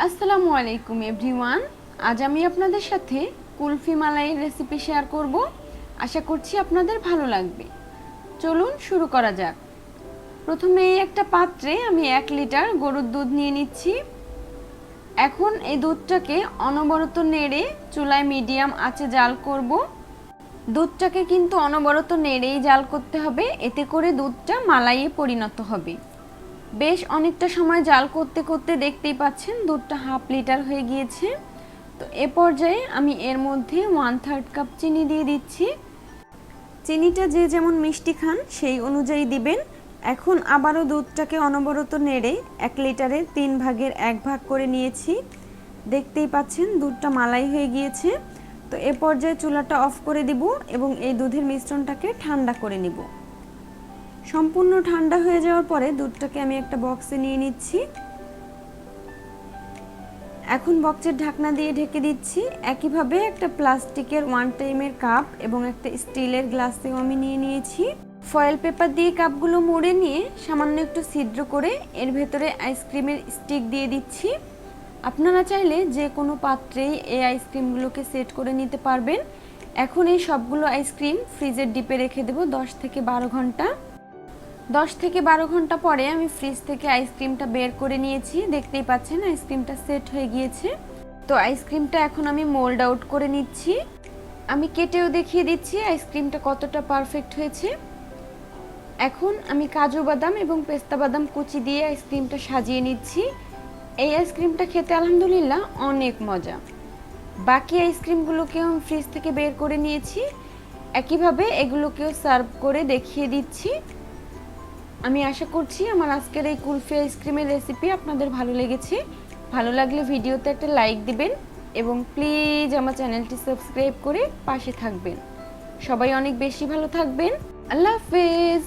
আসসালামু আলাইকুম এভরিওয়ান। আজ আমি আপনাদের সাথে কুলফি মালাইয়ের রেসিপি শেয়ার করব। আশা করছি আপনাদের ভালো লাগবে। চলুন শুরু করা যাক। প্রথমে একটা পাত্রে আমি 1 লিটার গরুর দুধ নিয়ে নিচ্ছি। এখন এই দুধটাকে অনবরত নেড়ে চুলায় মিডিয়াম আঁচে জাল করব। দুধটাকে কিন্তু অনবরত নেড়েই জাল করতে হবে, এতে করে দুধটা মালাইয়ে পরিণত হবে। বেশ অনেকটা সময় জাল করতে করতে দেখতেই পাচ্ছেন দুধটা হাফ লিটার হয়ে গিয়েছে। তো এ পর্যায়ে আমি এর মধ্যে 1/3 কাপ চিনি দিয়ে দিচ্ছি। চিনিটা যে যেমন মিষ্টি খান সেই অনুযায়ী দিবেন। এখন আবারও দুধটাকে অনবরত নেড়ে 1 লিটারে 3 ভাগের 1 ভাগ করে নিয়েছি। দেখতেই পাচ্ছেন দুধটা মালাই হয়ে গিয়েছে। তো এ পর্যায়ে চুলাটা অফ করে দিব এবং এই দুধের মিশ্রণটাকে ঠান্ডা করে নিব। সম্পূর্ণ ঠান্ডা হয়ে যাওয়ার পরে দুধটাকে আমি একটা বক্সে নিয়ে নিচ্ছি। এখন বক্সের ঢাকনা দিয়ে ঢেকে দিচ্ছি। একইভাবে একটা প্লাস্টিকের 1 টাইমের কাপ এবং একটা স্টিলের গ্লাসেও আমি নিয়ে নিয়েছি। ফয়েল পেপার দিয়ে কাপগুলো মুড়ে নিয়ে সামান্য একটু ছিদ্র করে এর ভেতরে আইসক্রিমের স্টিক দিয়ে দিচ্ছি। আপনারা চাইলে যে কোনো পাত্রেই এই আইসক্রিমগুলোকে সেট করে নিতে পারবেন। এখন এই সবগুলো আইসক্রিম ফ্রিজের ডিপে রেখে দেব 10 থেকে 12 ঘন্টা। 10 থেকে 12 ঘন্টা পরে আমি ফ্রিজ থেকে আইসক্রিমটা বের করে নিয়েছি। দেখতেই পাচ্ছেন আইসক্রিমটা সেট হয়ে গিয়েছে। তো আইসক্রিমটা এখন আমি মোল্ড আউট করে নিচ্ছি। আমি কেটেও দেখিয়ে দিচ্ছি আইসক্রিমটা কতটা পারফেক্ট হয়েছে। এখন আমি কাজু বাদাম এবং পেস্তা বাদাম কুচি দিয়ে আইসক্রিমটা সাজিয়ে নিচ্ছি। এই আইসক্রিমটা খেতে আলহামদুলিল্লাহ অনেক মজা। বাকি আইসক্রিমগুলোকেও আমি ফ্রিজ থেকে বের করে নিয়েছি। একইভাবে এগুলোকেও সার্ভ করে দেখিয়ে দিচ্ছি। আমি আশা করছি আমার আজকের এই কুলফি আইসক্রিমের রেসিপি আপনাদের ভালো লেগেছে। ভালো লাগলে ভিডিওতে একটা লাইক দিবেন এবং প্লিজ আমার চ্যানেলটি সাবস্ক্রাইব করে পাশে থাকবেন। সবাই অনেক বেশি ভালো থাকবেন। আল্লাহ হাফেজ।